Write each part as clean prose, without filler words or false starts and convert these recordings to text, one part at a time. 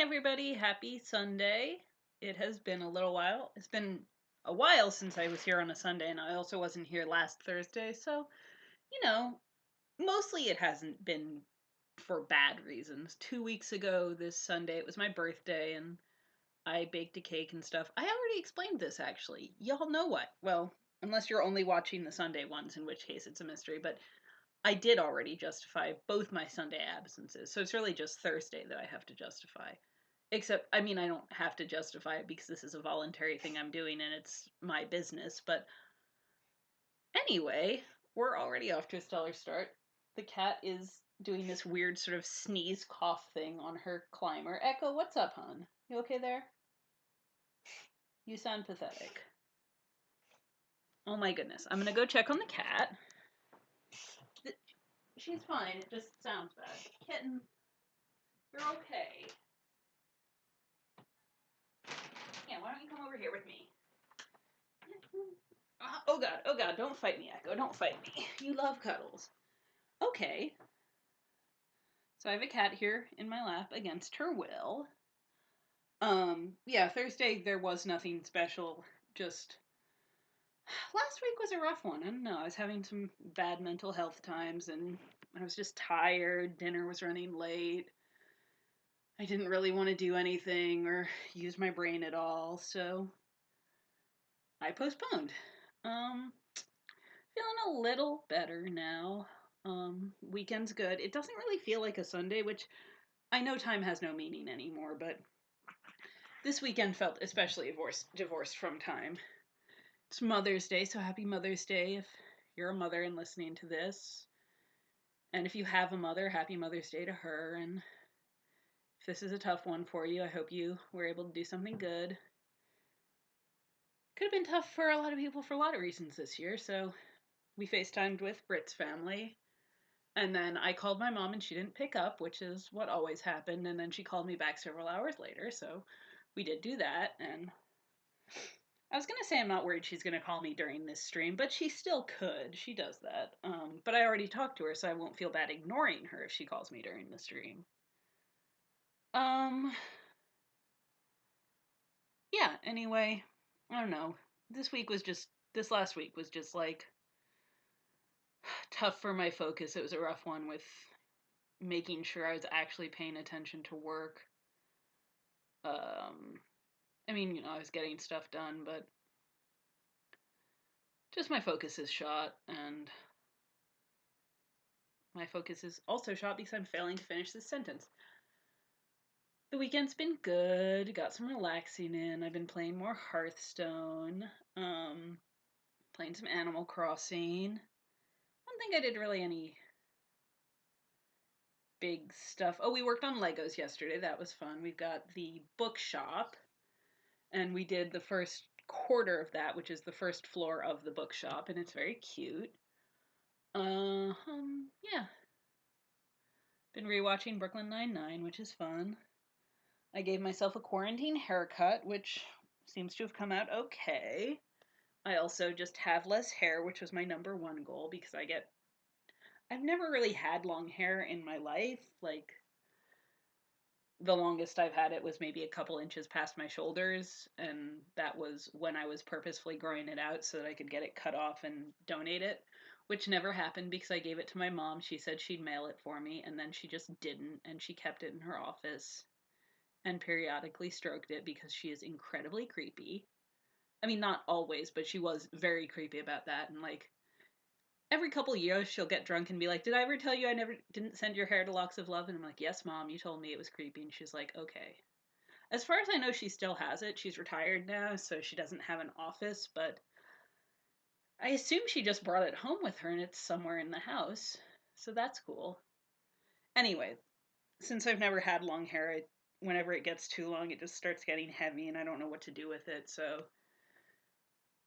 everybody, happy Sunday. It has been a little while. It's been a while since I was here on a Sunday, and I also wasn't here last Thursday, so, you know, mostly it hasn't been for bad reasons. 2 weeks ago this Sunday, it was my birthday, and I baked a cake and stuff. I already explained this actually. Y'all know what? Well, unless you're only watching the Sunday ones, in which case it's a mystery, but I did already justify both my Sunday absences, so it's really just Thursday that I have to justify. Except, I mean, I don't have to justify it because this is a voluntary thing I'm doing and it's my business. But anyway, we're already off to a stellar start. The cat is doing this weird sort of sneeze cough thing on her climber. Echo, what's up, hon? You okay there? You sound pathetic. Oh my goodness. I'm gonna go check on the cat. She's fine, it just sounds bad. Kitten, you're okay. Yeah, why don't you come over here with me? Oh god, don't fight me, Echo, don't fight me. You love cuddles. Okay. So I have a cat here in my lap against her will. Yeah, Thursday there was nothing special. Just last week was a rough one. I don't know. I was having some bad mental health times and I was just tired. Dinner was running late. I didn't really want to do anything or use my brain at all, so I postponed. Um, Feeling a little better now. Weekend's good. It doesn't really feel like a Sunday, which I know time has no meaning anymore, but this weekend felt especially divorced from time. It's Mother's Day, so happy Mother's Day if you're a mother and listening to this. And if you have a mother, happy Mother's Day to her. And if this is a tough one for you, I hope you were able to do something good. Could have been tough for a lot of people for a lot of reasons this year, so we FaceTimed with Britt's family. And then I called my mom and she didn't pick up, which is what always happened. And then she called me back several hours later, so we did do that. And I was gonna say I'm not worried she's gonna call me during this stream, but she still could. She does that. But I already talked to her, so I won't feel bad ignoring her if she calls me during the stream. Um, yeah, anyway, I don't know. This last week was just like tough for my focus. It was a rough one with making sure I was actually paying attention to work. Um, I mean, I was getting stuff done, but just my focus is shot, and my focus is also shot because I'm failing to finish this sentence. The weekend's been good. Got some relaxing in. I've been playing more Hearthstone. Playing some Animal Crossing. I don't think I did really any big stuff. Oh, we worked on Legos yesterday. That was fun. We've got the bookshop, and we did the first quarter of that, which is the first floor of the bookshop, and it's very cute. Yeah. Been rewatching Brooklyn Nine-Nine, which is fun. I gave myself a quarantine haircut, which seems to have come out okay. I also just have less hair, which was my number one goal because I've never really had long hair in my life. Like, the longest I've had it was maybe a couple inches past my shoulders, and that was when I was purposefully growing it out so that I could get it cut off and donate it, which never happened because I gave it to my mom. She said she'd mail it for me, and then she just didn't, and she kept it in her office and periodically stroked it because she is incredibly creepy. I mean, not always, but she was very creepy about that. And like every couple years, she'll get drunk and be like, "Did I ever tell you I never didn't send your hair to Locks of Love?" And I'm like, "Yes, mom, you told me it was creepy." And she's like, "Okay." As far as I know, she still has it. She's retired now, so she doesn't have an office, but I assume she just brought it home with her and it's somewhere in the house. So that's cool. Anyway, since I've never had long hair, whenever it gets too long, it just starts getting heavy and I don't know what to do with it. So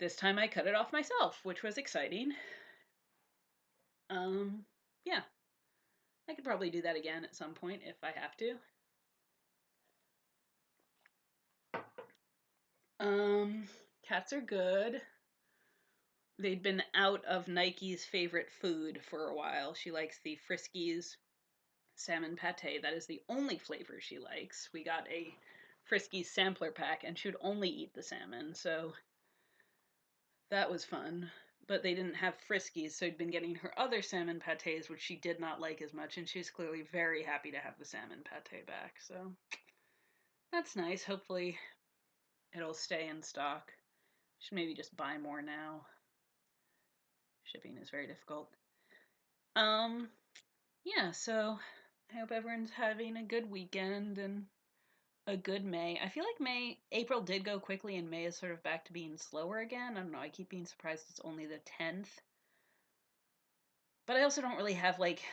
this time I cut it off myself, which was exciting. Um, yeah, I could probably do that again at some point if I have to. Um, Cats are good. They'd been out of Nike's favorite food for a while. She likes the Friskies salmon pate. That is the only flavor she likes. We got a Friskies sampler pack, and she would only eat the salmon, so that was fun. But they didn't have Friskies, so I'd been getting her other salmon pates, which she did not like as much, and she's clearly very happy to have the salmon pate back. So that's nice. Hopefully it'll stay in stock. Should maybe just buy more now. Shipping is very difficult. Yeah, so I hope everyone's having a good weekend and a good May. I feel like April did go quickly and May is sort of back to being slower again. I don't know, I keep being surprised it's only the 10th. But I also don't really have like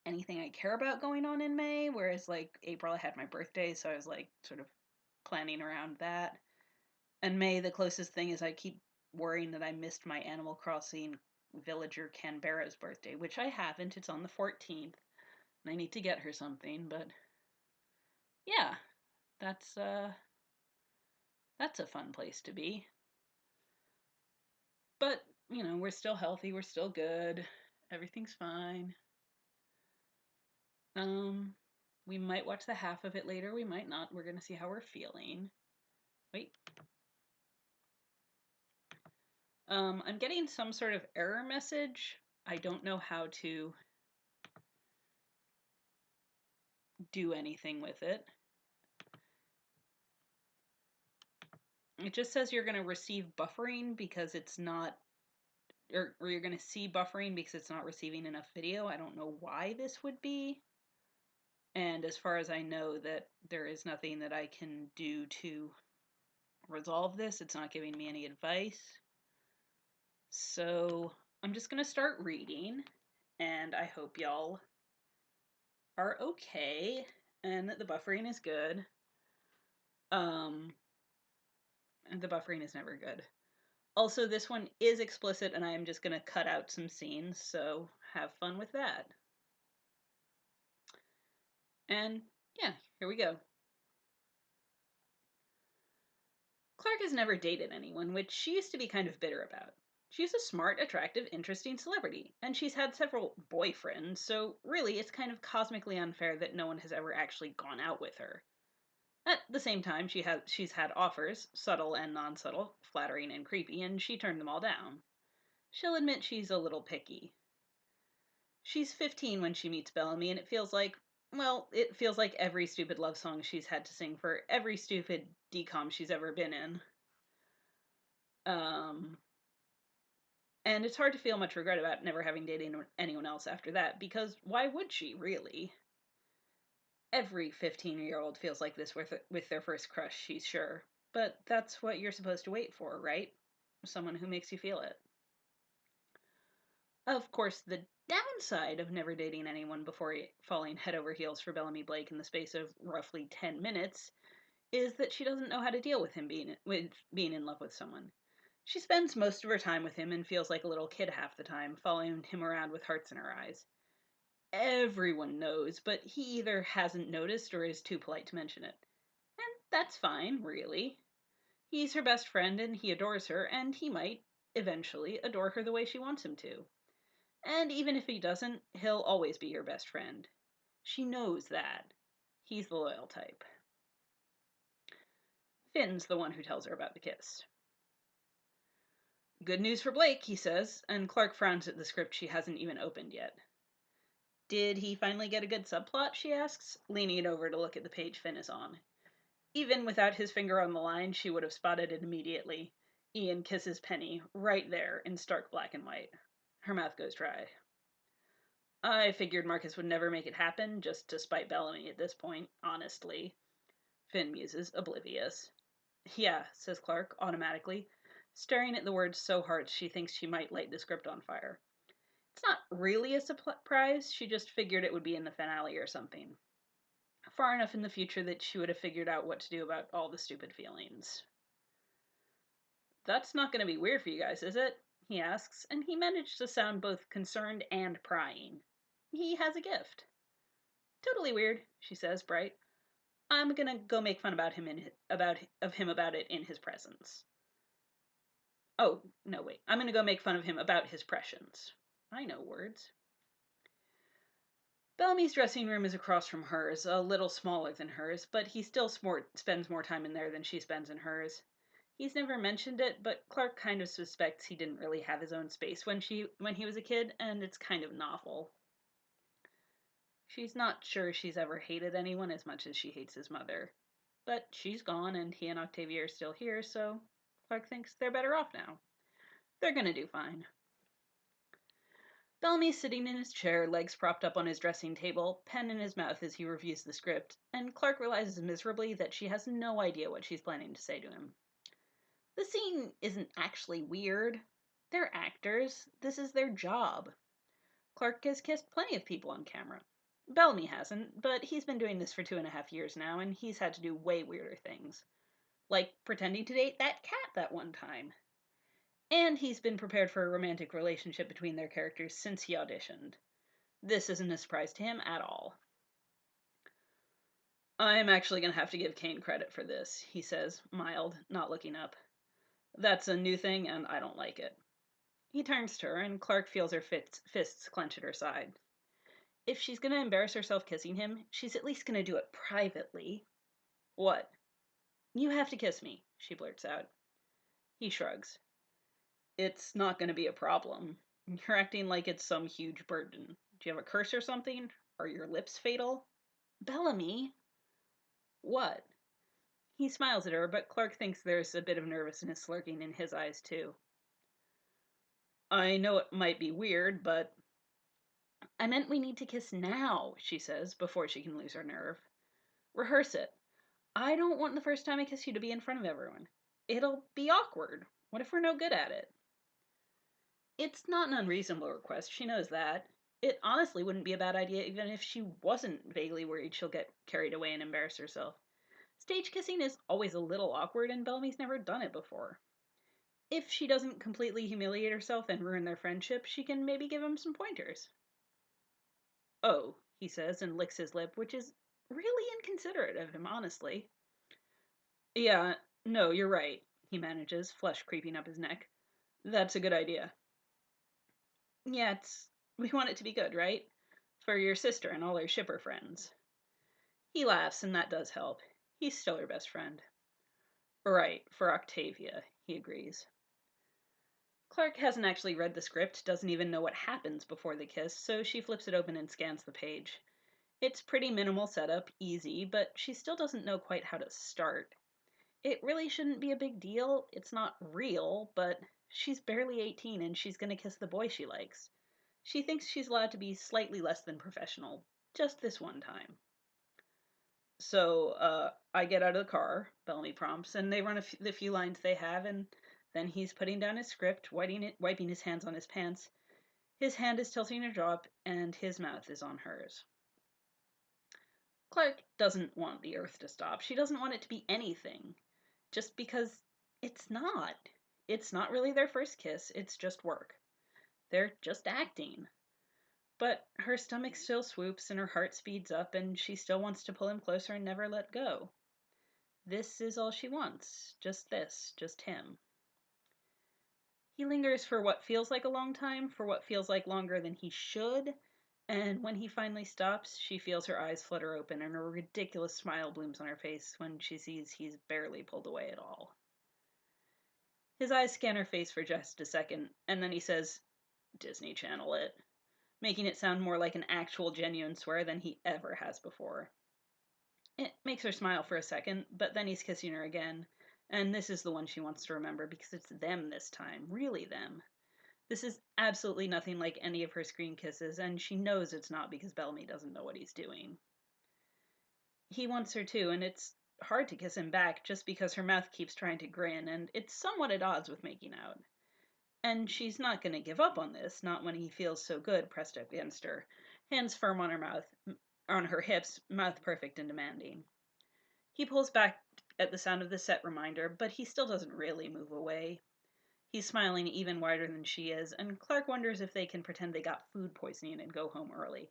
anything I care about going on in May, whereas like April I had my birthday, so I was like sort of planning around that. And May, the closest thing is I keep worrying that I missed my Animal Crossing villager Canberra's birthday, which I haven't. It's on the 14th. And I need to get her something, but yeah, that's a fun place to be. But, you know, we're still healthy, we're still good. Everything's fine. We might watch the half of it later, we might not. We're going to see how we're feeling. Wait. I'm getting some sort of error message. I don't know how to do anything with it. It just says you're going to receive buffering because it's not, or you're going to see buffering because it's not receiving enough video. I don't know why this would be. And as far as I know, that there is nothing that I can do to resolve this. It's not giving me any advice. So I'm just going to start reading, and I hope y'all are okay and that the buffering is good. And the buffering is never good. Also, this one is explicit, and I am just going to cut out some scenes, so have fun with that. And yeah, here we go. Clark has never dated anyone, which she used to be kind of bitter about. She's a smart, attractive, interesting celebrity, and she's had several boyfriends, so really it's kind of cosmically unfair that no one has ever actually gone out with her. At the same time, she's had offers, subtle and non-subtle, flattering and creepy, and she turned them all down. She'll admit she's a little picky. She's 15 when she meets Bellamy, and it feels like every stupid love song she's had to sing for every stupid DCOM she's ever been in. And it's hard to feel much regret about never having dated anyone else after that, because why would she, really? Every 15-year-old feels like this with their first crush, she's sure. But that's what you're supposed to wait for, right? Someone who makes you feel it. Of course, the downside of never dating anyone before falling head over heels for Bellamy Blake in the space of roughly 10 minutes is that she doesn't know how to deal with him being in love with someone. She spends most of her time with him and feels like a little kid half the time, following him around with hearts in her eyes. Everyone knows, but he either hasn't noticed or is too polite to mention it. And that's fine, really. He's her best friend and he adores her, and he might, eventually, adore her the way she wants him to. And even if he doesn't, he'll always be her best friend. She knows that. He's the loyal type. Finn's the one who tells her about the kiss. Good news for Blake, he says, and Clark frowns at the script she hasn't even opened yet. Did he finally get a good subplot, she asks, leaning over to look at the page Finn is on. Even without his finger on the line, she would have spotted it immediately. Ian kisses Penny, right there, in stark black and white. Her mouth goes dry. I figured Marcus would never make it happen, just to spite Bellamy at this point, honestly. Finn muses, oblivious. Yeah, says Clark, automatically, staring at the words so hard she thinks she might light the script on fire. It's not really a surprise, she just figured it would be in the finale or something. Far enough in the future that she would have figured out what to do about all the stupid feelings. That's not going to be weird for you guys, is it? He asks, and he managed to sound both concerned and prying. He has a gift. Totally weird, she says, bright. I'm gonna go make fun about him about it in his presence. Oh, no, wait. I'm gonna go make fun of him about his prescience. I know words. Bellamy's dressing room is across from hers, a little smaller than hers, but he still spends more time in there than she spends in hers. He's never mentioned it, but Clark kind of suspects he didn't really have his own space when he was a kid, and it's kind of novel. She's not sure she's ever hated anyone as much as she hates his mother. But she's gone, and he and Octavia are still here, so Clark thinks they're better off now. They're gonna do fine. Bellamy's sitting in his chair, legs propped up on his dressing table, pen in his mouth as he reviews the script, and Clark realizes miserably that she has no idea what she's planning to say to him. The scene isn't actually weird. They're actors. This is their job. Clark has kissed plenty of people on camera. Bellamy hasn't, but he's been doing this for 2.5 years now, and he's had to do way weirder things. Like pretending to date that cat that one time. And he's been prepared for a romantic relationship between their characters since he auditioned. This isn't a surprise to him at all. I'm actually going to have to give Kane credit for this, he says, mild, not looking up. That's a new thing, and I don't like it. He turns to her, and Clark feels her fists clench at her side. If she's going to embarrass herself kissing him, she's at least going to do it privately. What? You have to kiss me, she blurts out. He shrugs. It's not going to be a problem. You're acting like it's some huge burden. Do you have a curse or something? Are your lips fatal? Bellamy? What? He smiles at her, but Clark thinks there's a bit of nervousness lurking in his eyes, too. I know it might be weird, but... I meant we need to kiss now, she says, before she can lose her nerve. Rehearse it. I don't want the first time I kiss you to be in front of everyone. It'll be awkward. What if we're no good at it? It's not an unreasonable request, she knows that. It honestly wouldn't be a bad idea even if she wasn't vaguely worried she'll get carried away and embarrass herself. Stage kissing is always a little awkward, and Bellamy's never done it before. If she doesn't completely humiliate herself and ruin their friendship, she can maybe give him some pointers. Oh, he says, and licks his lip, which is really inconsiderate of him, honestly. Yeah, no, you're right, he manages, flush creeping up his neck. That's a good idea. Yeah, we want it to be good, right? For your sister and all her shipper friends. He laughs, and that does help. He's still her best friend. Right, for Octavia, he agrees. Clark hasn't actually read the script, doesn't even know what happens before the kiss, so she flips it open and scans the page. It's pretty minimal setup, easy, but she still doesn't know quite how to start. It really shouldn't be a big deal. It's not real, but she's barely 18 and she's gonna kiss the boy she likes. She thinks she's allowed to be slightly less than professional, just this one time. So, I get out of the car, Bellamy prompts, and they run the few lines they have, and then he's putting down his script, wiping his hands on his pants. His hand is tilting her jaw, and his mouth is on hers. Clark doesn't want the Earth to stop. She doesn't want it to be anything. Just because it's not. It's not really their first kiss, it's just work. They're just acting. But her stomach still swoops and her heart speeds up, and she still wants to pull him closer and never let go. This is all she wants. Just this. Just him. He lingers for what feels like a long time, for what feels like longer than he should, and when he finally stops, she feels her eyes flutter open and a ridiculous smile blooms on her face when she sees he's barely pulled away at all. His eyes scan her face for just a second, and then he says, Disney Channel it, making it sound more like an actual genuine swear than he ever has before. It makes her smile for a second, but then he's kissing her again, and this is the one she wants to remember because it's them this time, really them. This is absolutely nothing like any of her screen kisses, and she knows it's not because Bellamy doesn't know what he's doing. He wants her too, and it's hard to kiss him back just because her mouth keeps trying to grin, and it's somewhat at odds with making out. And she's not going to give up on this, not when he feels so good pressed up against her, hands firm on her mouth, on her hips, mouth perfect and demanding. He pulls back at the sound of the set reminder, but he still doesn't really move away. He's smiling even wider than she is, and Clark wonders if they can pretend they got food poisoning and go home early.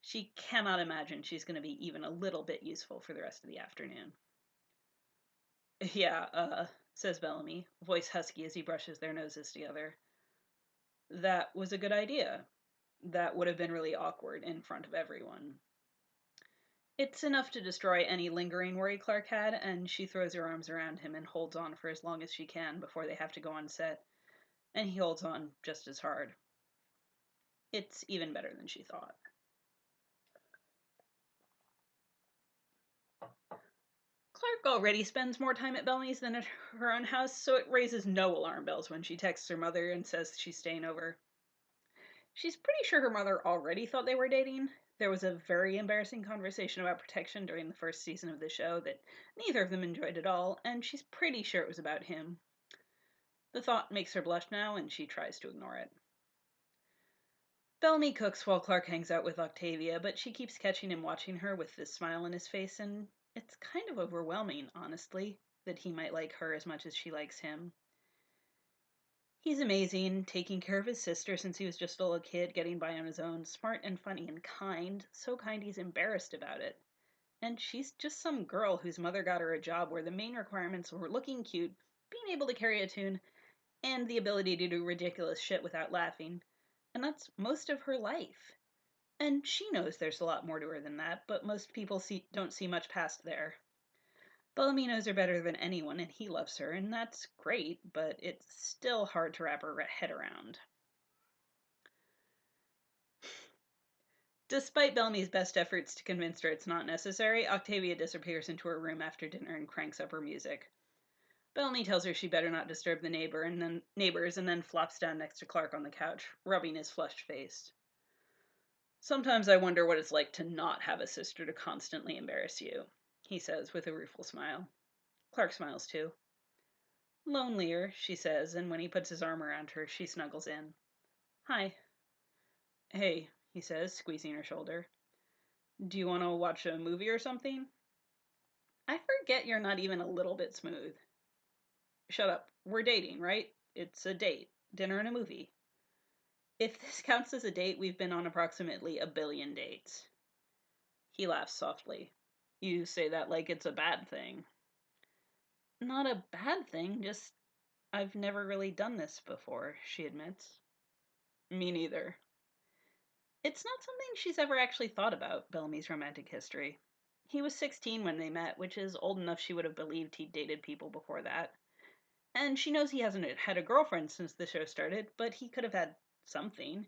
She cannot imagine she's going to be even a little bit useful for the rest of the afternoon. Yeah, says Bellamy, voice husky as he brushes their noses together. That was a good idea. That would have been really awkward in front of everyone. It's enough to destroy any lingering worry Clark had, and she throws her arms around him and holds on for as long as she can before they have to go on set, and he holds on just as hard. It's even better than she thought. Clark already spends more time at Bellamy's than at her own house, so it raises no alarm bells when she texts her mother and says she's staying over. She's pretty sure her mother already thought they were dating. There was a very embarrassing conversation about protection during the first season of the show that neither of them enjoyed at all, and she's pretty sure it was about him. The thought makes her blush now, and she tries to ignore it. Bellamy cooks while Clark hangs out with Octavia, but she keeps catching him watching her with this smile on his face, and it's kind of overwhelming, honestly, that he might like her as much as she likes him. He's amazing, taking care of his sister since he was just a little kid, getting by on his own, smart and funny and kind, so kind he's embarrassed about it. And she's just some girl whose mother got her a job where the main requirements were looking cute, being able to carry a tune, and the ability to do ridiculous shit without laughing. And that's most of her life. And she knows there's a lot more to her than that, but most people don't see much past there. Bellamy knows her better than anyone, and he loves her, and that's great, but it's still hard to wrap her head around. Despite Bellamy's best efforts to convince her it's not necessary, Octavia disappears into her room after dinner and cranks up her music. Bellamy tells her she better not disturb the neighbors, and then flops down next to Clark on the couch, rubbing his flushed face. Sometimes I wonder what it's like to not have a sister to constantly embarrass you, he says with a rueful smile. Clark smiles too. Lonelier, she says, and when he puts his arm around her, she snuggles in. Hi. Hey, he says, squeezing her shoulder. Do you want to watch a movie or something? I forget you're not even a little bit smooth. Shut up. We're dating, right? It's a date. Dinner and a movie. If this counts as a date, we've been on approximately 1 billion dates. He laughs softly. You say that like it's a bad thing. Not a bad thing, just I've never really done this before, she admits. Me neither. It's not something she's ever actually thought about, Bellamy's romantic history. He was 16 when they met, which is old enough she would have believed he'd dated people before that. And she knows he hasn't had a girlfriend since the show started, but he could have had something.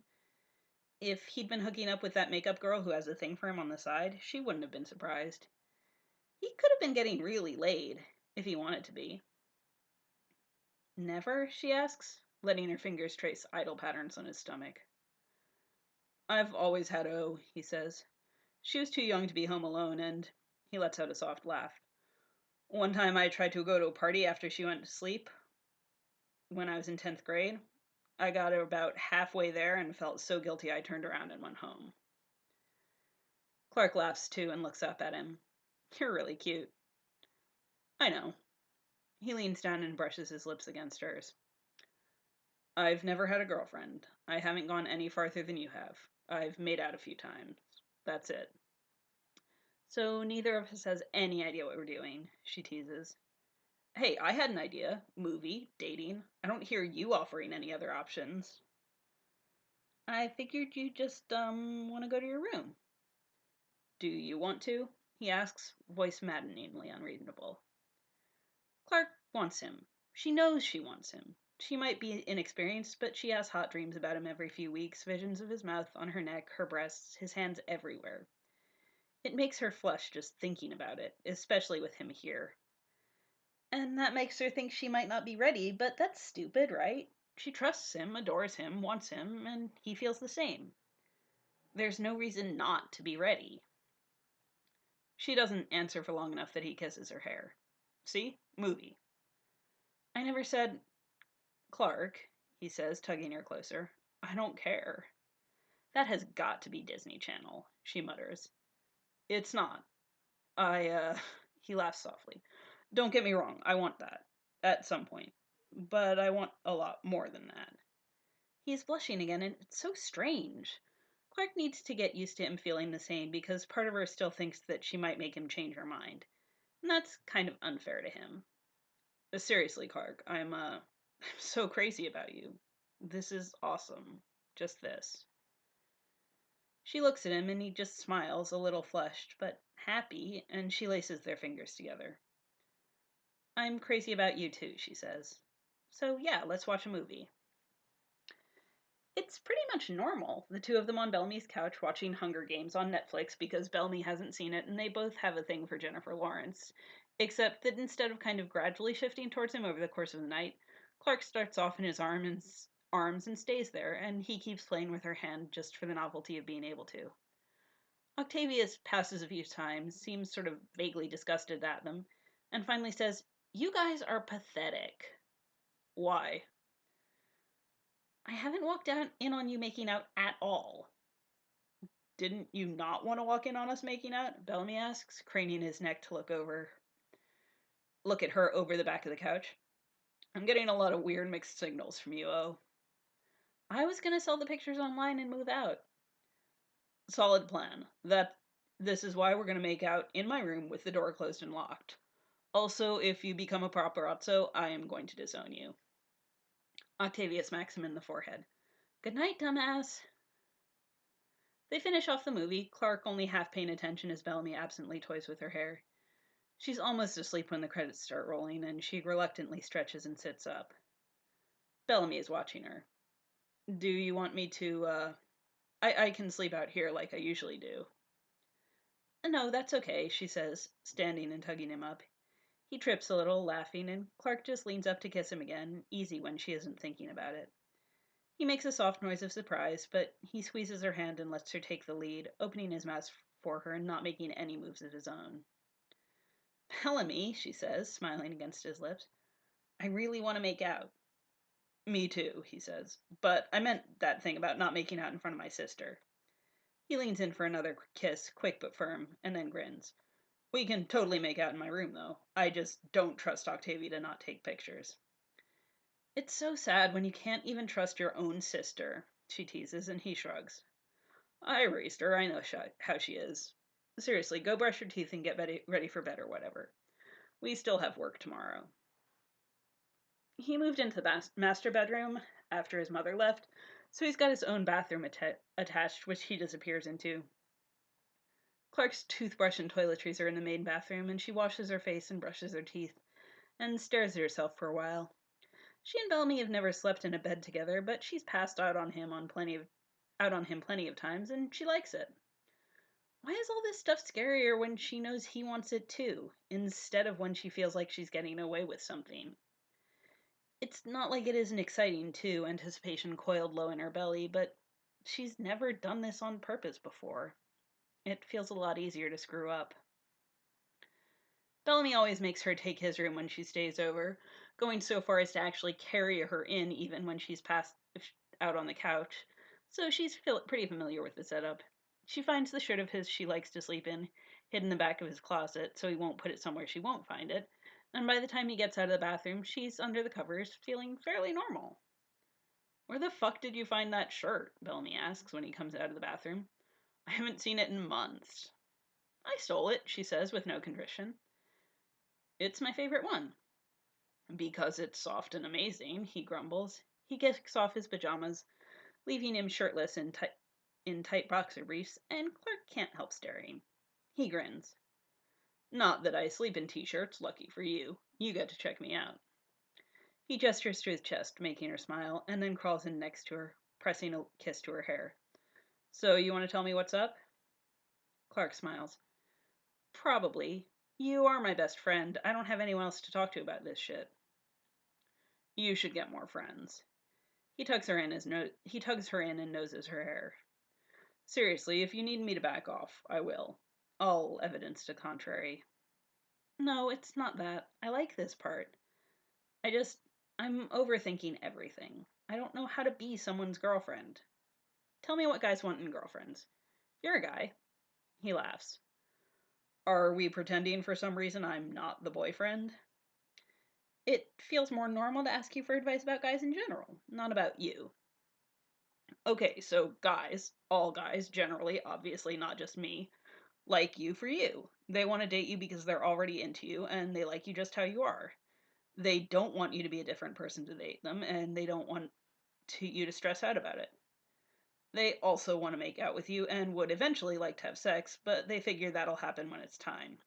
If he'd been hooking up with that makeup girl who has a thing for him on the side, she wouldn't have been surprised. He could have been getting really laid, if he wanted to be. Never? She asks, letting her fingers trace idle patterns on his stomach. I've always had O, he says. She was too young to be home alone, and he lets out a soft laugh. One time I tried to go to a party after she went to sleep when I was in 10th grade. I got about halfway there and felt so guilty I turned around and went home. Clark laughs too and looks up at him. You're really cute. I know. He leans down and brushes his lips against hers. I've never had a girlfriend. I haven't gone any farther than you have. I've made out a few times. That's it. So neither of us has any idea what we're doing, she teases. Hey, I had an idea. Movie, dating. I don't hear you offering any other options. I figured you just, want to go to your room. Do you want to? He asks, voice maddeningly unreasonable. Clark wants him. She knows she wants him. She might be inexperienced, but she has hot dreams about him every few weeks, visions of his mouth on her neck, her breasts, his hands everywhere. It makes her flush just thinking about it, especially with him here. And that makes her think she might not be ready, but that's stupid, right? She trusts him, adores him, wants him, and he feels the same. There's no reason not to be ready. She doesn't answer for long enough that he kisses her hair. See? Movie. I never said, Clark, he says, tugging her closer. I don't care. That has got to be Disney Channel, she mutters. It's not. He laughs softly. Don't get me wrong, I want that. At some point. But I want a lot more than that. He's blushing again, and it's so strange. Clark needs to get used to him feeling the same because part of her still thinks that she might make him change her mind. And that's kind of unfair to him. Seriously, Clark, I'm so crazy about you. This is awesome. Just this. She looks at him and he just smiles, a little flushed, but happy, and she laces their fingers together. I'm crazy about you too, she says. So yeah, let's watch a movie. It's pretty much normal, the two of them on Bellamy's couch watching Hunger Games on Netflix because Bellamy hasn't seen it and they both have a thing for Jennifer Lawrence. Except that instead of kind of gradually shifting towards him over the course of the night, Clark starts off in his arms and stays there, and he keeps playing with her hand just for the novelty of being able to. Octavius passes a few times, seems sort of vaguely disgusted at them, and finally says, "You guys are pathetic." Why? I haven't walked in on you making out at all. Didn't you not want to walk in on us making out? Bellamy asks, craning his neck to look at her over the back of the couch. I'm getting a lot of weird mixed signals from you, O. I was gonna sell the pictures online and move out. Solid plan. This is why we're gonna make out in my room with the door closed and locked. Also, if you become a paparazzo, I am going to disown you. Octavia smacks him in the forehead. Good night, dumbass. They finish off the movie, Clark only half paying attention as Bellamy absently toys with her hair. She's almost asleep when the credits start rolling, and she reluctantly stretches and sits up. Bellamy is watching her. Do you want me to, I can sleep out here like I usually do. No, that's okay, she says, standing and tugging him up. He trips a little, laughing, and Clark just leans up to kiss him again, easy when she isn't thinking about it. He makes a soft noise of surprise, but he squeezes her hand and lets her take the lead, opening his mouth for her and not making any moves of his own. Bellamy, she says, smiling against his lips. I really want to make out. Me too, he says. But I meant that thing about not making out in front of my sister. He leans in for another kiss, quick but firm, and then grins. We can totally make out in my room, though. I just don't trust Octavia to not take pictures. It's so sad when you can't even trust your own sister, she teases, and he shrugs. I raised her. I know how she is. Seriously, go brush your teeth and get ready for bed or whatever. We still have work tomorrow. He moved into the master bedroom after his mother left, so he's got his own bathroom attached, which he disappears into. Clark's toothbrush and toiletries are in the main bathroom, and she washes her face and brushes her teeth, and stares at herself for a while. She and Bellamy have never slept in a bed together, but she's passed out on him plenty of times, and she likes it. Why is all this stuff scarier when she knows he wants it too, instead of when she feels like she's getting away with something? It's not like it isn't exciting, too, anticipation coiled low in her belly, but she's never done this on purpose before. It feels a lot easier to screw up. Bellamy always makes her take his room when she stays over, going so far as to actually carry her in even when she's passed out on the couch, so she's pretty familiar with the setup. She finds the shirt of his she likes to sleep in, hid in the back of his closet, so he won't put it somewhere she won't find it, and by the time he gets out of the bathroom, she's under the covers, feeling fairly normal. Where the fuck did you find that shirt? Bellamy asks when he comes out of the bathroom. I haven't seen it in months. I stole it, she says with no contrition. It's my favorite one. Because it's soft and amazing, he grumbles. He kicks off his pajamas, leaving him shirtless in tight boxer briefs, and Clark can't help staring. He grins. Not that I sleep in t-shirts, lucky for you. You get to check me out. He gestures to his chest, making her smile, and then crawls in next to her, pressing a kiss to her hair. So you want to tell me what's up? Clark smiles. Probably. You are my best friend. I don't have anyone else to talk to about this shit. You should get more friends. He tugs her in and noses her hair. Seriously, if you need me to back off, I will. All evidence to contrary. No, it's not that. I like this part. I'm overthinking everything. I don't know how to be someone's girlfriend. Tell me what guys want in girlfriends. You're a guy. He laughs. Are we pretending for some reason I'm not the boyfriend? It feels more normal to ask you for advice about guys in general, not about you. Okay, so guys, all guys, generally, obviously not just me, like you for you. They want to date you because they're already into you, and they like you just how you are. They don't want you to be a different person to date them, and they don't want you to stress out about it. They also want to make out with you and would eventually like to have sex, but they figure that'll happen when it's time.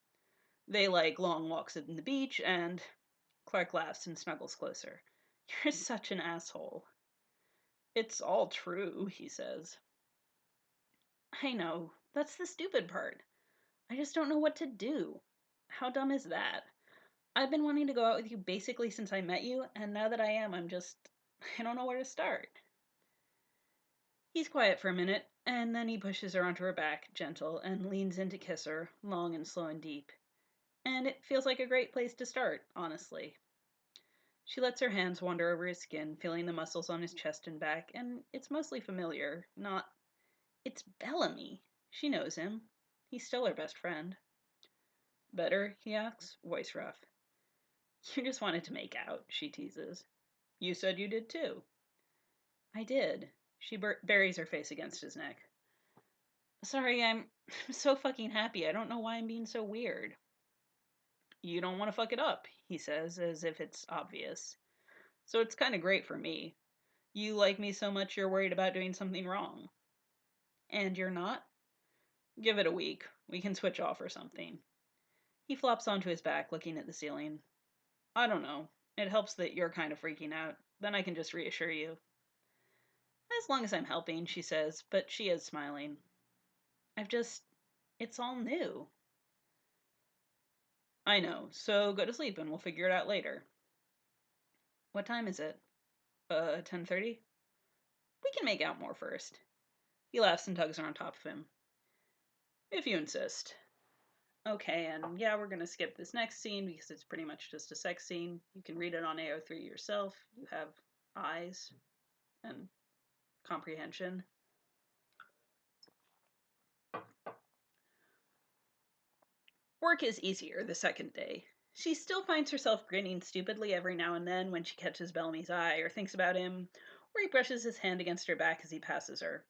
They like long walks on the beach, and Clark laughs and snuggles closer. You're such an asshole. It's all true, he says. I know. That's the stupid part. I just don't know what to do. How dumb is that? I've been wanting to go out with you basically since I met you, and now that I am, I don't know where to start. He's quiet for a minute, and then he pushes her onto her back, gentle, and leans in to kiss her, long and slow and deep. And it feels like a great place to start, honestly. She lets her hands wander over his skin, feeling the muscles on his chest and back, and it's mostly familiar, not... It's Bellamy. She knows him. He's still her best friend. Better? He asks, voice rough. You just wanted to make out, she teases. You said you did too. I did. She buries her face against his neck. Sorry, I'm so fucking happy. I don't know why I'm being so weird. You don't want to fuck it up, he says, as if it's obvious. So it's kind of great for me. You like me so much you're worried about doing something wrong. And you're not? Give it a week. We can switch off or something. He flops onto his back, looking at the ceiling. I don't know. It helps that you're kind of freaking out. Then I can just reassure you. As long as I'm helping, she says, but she is smiling. It's all new. I know, so go to sleep and we'll figure it out later. What time is it? 10:30? We can make out more first. He laughs and tugs her on top of him. If you insist. Okay, and yeah, we're gonna skip this next scene because it's pretty much just a sex scene. You can read it on AO3 yourself. You have eyes and comprehension. Work is easier the second day. She still finds herself grinning stupidly every now and then when she catches Bellamy's eye or thinks about him, or he brushes his hand against her back as he passes her.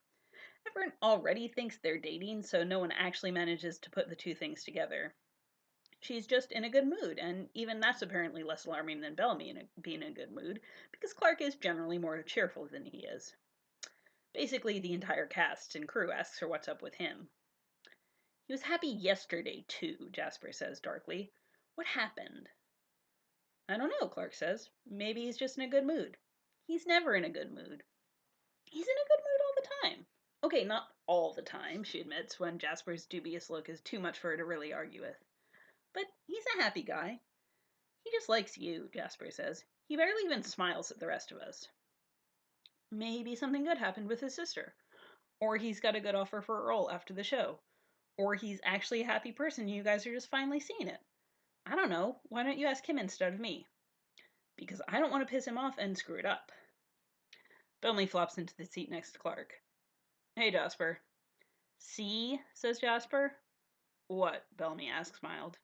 Everyone already thinks they're dating, so no one actually manages to put the two things together. She's just in a good mood, and even that's apparently less alarming than Bellamy being in a good mood, because Clark is generally more cheerful than he is. Basically, the entire cast and crew asks her what's up with him. He was happy yesterday, too, Jasper says darkly. What happened? I don't know, Clark says. Maybe he's just in a good mood. He's never in a good mood. He's in a good mood all the time. Okay, not all the time, she admits, when Jasper's dubious look is too much for her to really argue with. But he's a happy guy. He just likes you, Jasper says. He barely even smiles at the rest of us. Maybe something good happened with his sister. Or he's got a good offer for a role after the show. Or he's actually a happy person and you guys are just finally seeing it. I don't know. Why don't you ask him instead of me? Because I don't want to piss him off and screw it up. Bellamy flops into the seat next to Clark. Hey, Jasper. See, says Jasper. What? Bellamy asks, mild.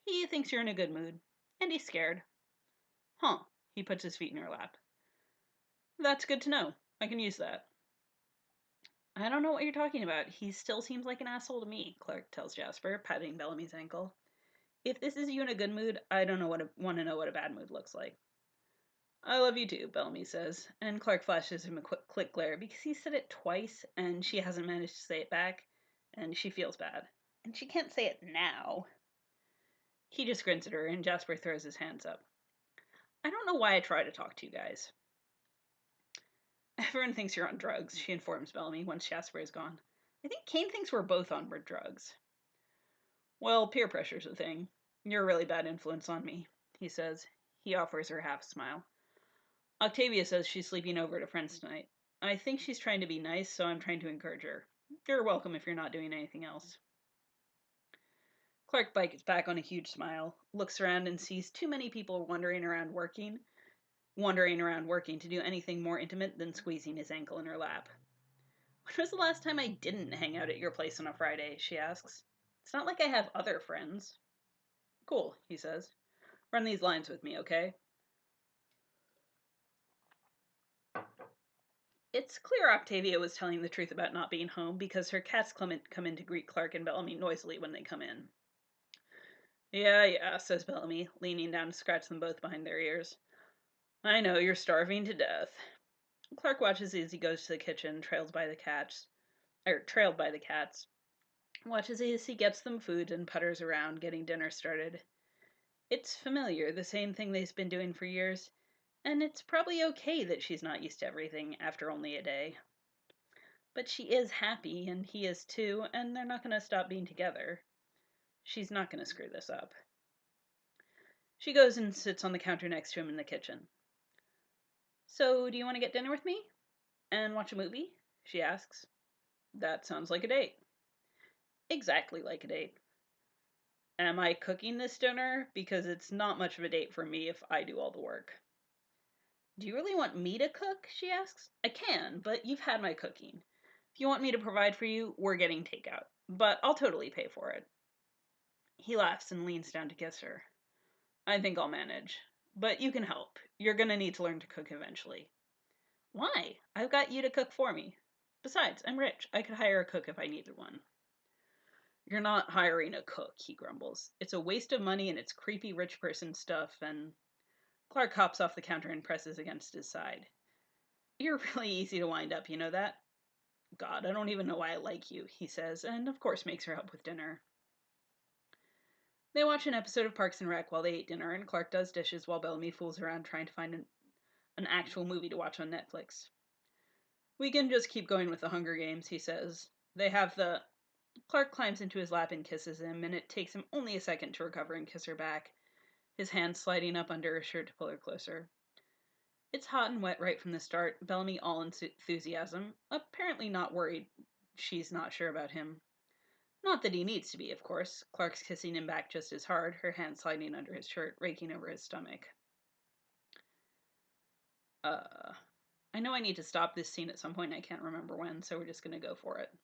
He thinks you're in a good mood. And he's scared. Huh. He puts his feet in her lap. That's good to know. I can use that. I don't know what you're talking about. He still seems like an asshole to me, Clark tells Jasper, patting Bellamy's ankle. If this is you in a good mood, I don't want to know what a bad mood looks like. I love you too, Bellamy says, and Clark flashes him a quick glare because he said it twice and she hasn't managed to say it back, and she feels bad. And she can't say it now. He just grins at her, and Jasper throws his hands up. I don't know why I try to talk to you guys. Everyone thinks you're on drugs, she informs Bellamy once Jasper is gone. I think Kane thinks we're both on drugs. Well, peer pressure's a thing. You're a really bad influence on me, he says. He offers her half a smile. Octavia says she's sleeping over at a friend's tonight. I think she's trying to be nice, so I'm trying to encourage her. You're welcome if you're not doing anything else. Clark bites back on a huge smile, looks around and sees too many people wandering around working to do anything more intimate than squeezing his ankle in her lap. When was the last time I didn't hang out at your place on a Friday? She asks. It's not like I have other friends. Cool, he says. Run these lines with me, okay? It's clear Octavia was telling the truth about not being home because her cats come in to greet Clark and Bellamy noisily when they come in. Yeah, says Bellamy, leaning down to scratch them both behind their ears. I know, you're starving to death. Clark watches as he goes to the kitchen, trailed by the cats, watches as he gets them food and putters around, getting dinner started. It's familiar, the same thing they've been doing for years, and it's probably okay that she's not used to everything after only a day. But she is happy, and he is too, and they're not going to stop being together. She's not going to screw this up. She goes and sits on the counter next to him in the kitchen. "So, do you want to get dinner with me? And watch a movie?" she asks. "That sounds like a date." "Exactly like a date." "Am I cooking this dinner? Because it's not much of a date for me if I do all the work." "Do you really want me to cook?" she asks. "I can, but you've had my cooking. If you want me to provide for you, we're getting takeout. But I'll totally pay for it." He laughs and leans down to kiss her. "I think I'll manage. But you can help. You're gonna need to learn to cook eventually." "Why? I've got you to cook for me. Besides, I'm rich. I could hire a cook if I needed one." "You're not hiring a cook," he grumbles. "It's a waste of money and it's creepy rich person stuff, and..." Clark hops off the counter and presses against his side. "You're really easy to wind up, you know that?" "God, I don't even know why I like you," he says, and of course makes her help with dinner. They watch an episode of Parks and Rec while they eat dinner, and Clark does dishes while Bellamy fools around trying to find an actual movie to watch on Netflix. "We can just keep going with the Hunger Games," he says. "They have the..." Clark climbs into his lap and kisses him, and it takes him only a second to recover and kiss her back, his hand sliding up under her shirt to pull her closer. It's hot and wet right from the start, Bellamy all enthusiasm, apparently not worried she's not sure about him. Not that he needs to be, of course. Clark's kissing him back just as hard, her hand sliding under his shirt, raking over his stomach. I know I need to stop this scene at some point, and I can't remember when, so we're just gonna go for it.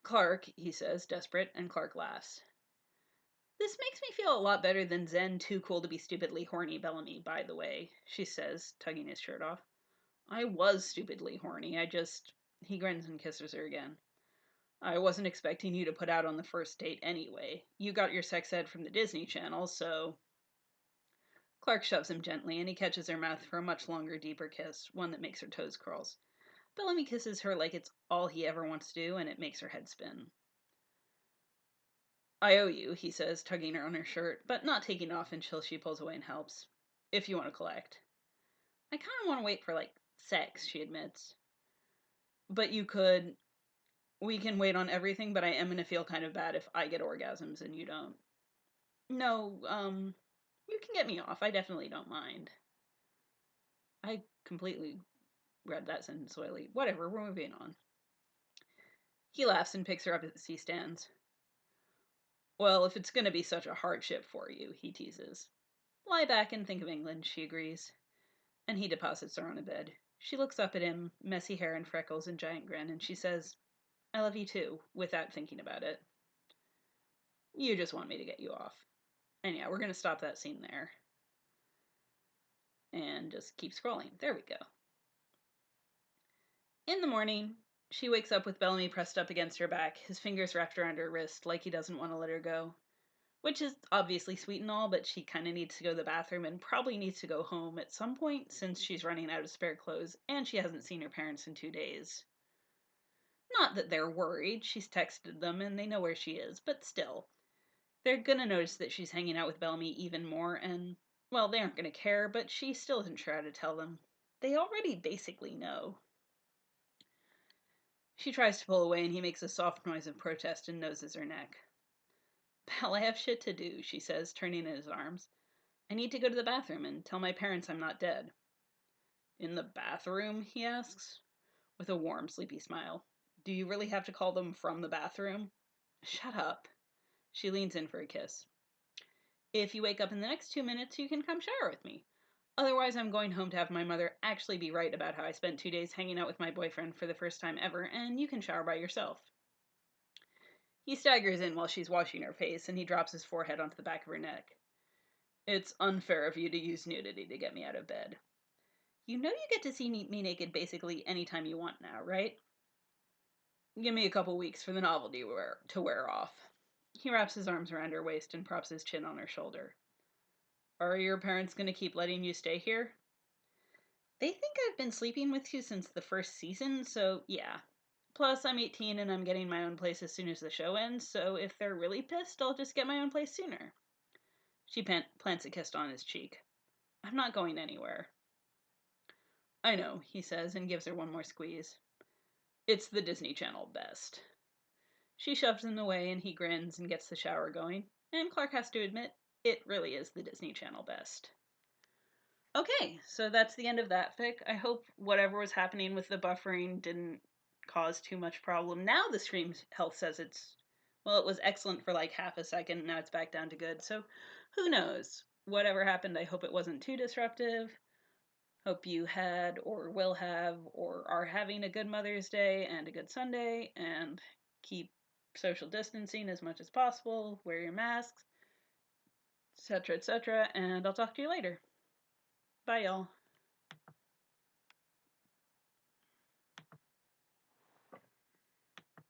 "Clark," he says, desperate, and Clark laughs. "This makes me feel a lot better than Zen too cool to be stupidly horny Bellamy, by the way," she says, tugging his shirt off. "I was stupidly horny, He grins and kisses her again. "I wasn't expecting you to put out on the first date anyway. You got your sex ed from the Disney Channel, so..." Clark shoves him gently, and he catches her mouth for a much longer, deeper kiss, one that makes her toes curls. Bellamy kisses her like it's all he ever wants to do, and it makes her head spin. "I owe you," he says, tugging her on her shirt, but not taking it off until she pulls away and helps. "If you want to collect." "I kind of want to wait for, sex," she admits. "But you could..." "We can wait on everything, but I am going to feel kind of bad if I get orgasms and you don't." "No, you can get me off. I definitely don't mind." I completely read that sentence slowly. Whatever, we're moving on. He laughs and picks her up as he stands. "Well, if it's going to be such a hardship for you," he teases. "Lie back and think of England," she agrees. And he deposits her on a bed. She looks up at him, messy hair and freckles and giant grin, and she says, "I love you too," without thinking about it. "You just want me to get you off." And yeah, we're going to stop that scene there. And just keep scrolling. There we go. In the morning, she wakes up with Bellamy pressed up against her back, his fingers wrapped around her wrist like he doesn't want to let her go. Which is obviously sweet and all, but she kind of needs to go to the bathroom and probably needs to go home at some point since she's running out of spare clothes and she hasn't seen her parents in 2 days. Not that they're worried, she's texted them and they know where she is, but still. They're gonna notice that she's hanging out with Bellamy even more and, well, they aren't gonna care, but she still isn't sure how to tell them. They already basically know. She tries to pull away and he makes a soft noise of protest and noses her neck. "Belle, I have shit to do," she says, turning in his arms. "I need to go to the bathroom and tell my parents I'm not dead." "In the bathroom?" he asks, with a warm, sleepy smile. "Do you really have to call them from the bathroom?" "Shut up." She leans in for a kiss. "If you wake up in the next 2 minutes, you can come shower with me. Otherwise, I'm going home to have my mother actually be right about how I spent 2 days hanging out with my boyfriend for the first time ever, and you can shower by yourself." He staggers in while she's washing her face, and he drops his forehead onto the back of her neck. "It's unfair of you to use nudity to get me out of bed." "You know you get to see me naked basically anytime you want now, right?" "Give me a couple weeks for the novelty to wear off." He wraps his arms around her waist and props his chin on her shoulder. "Are your parents going to keep letting you stay here?" They think I've been sleeping with you since the first season, so yeah. Plus, I'm 18 and I'm getting my own place as soon as the show ends, so if they're really pissed, I'll just get my own place sooner. She plants a kiss on his cheek. I'm not going anywhere. I know, he says, and gives her one more squeeze. It's the Disney Channel best. She shoves him away and he grins and gets the shower going, and Clark has to admit, it really is the Disney Channel best. Okay, so that's the end of that fic. I hope whatever was happening with the buffering didn't cause too much problem. Now the stream health says it was excellent for like half a second, now it's back down to good, so who knows? Whatever happened, I hope it wasn't too disruptive. Hope you had or will have or are having a good Mother's Day and a good Sunday, and keep social distancing as much as possible, wear your masks, etc., etc., and I'll talk to you later. Bye, y'all.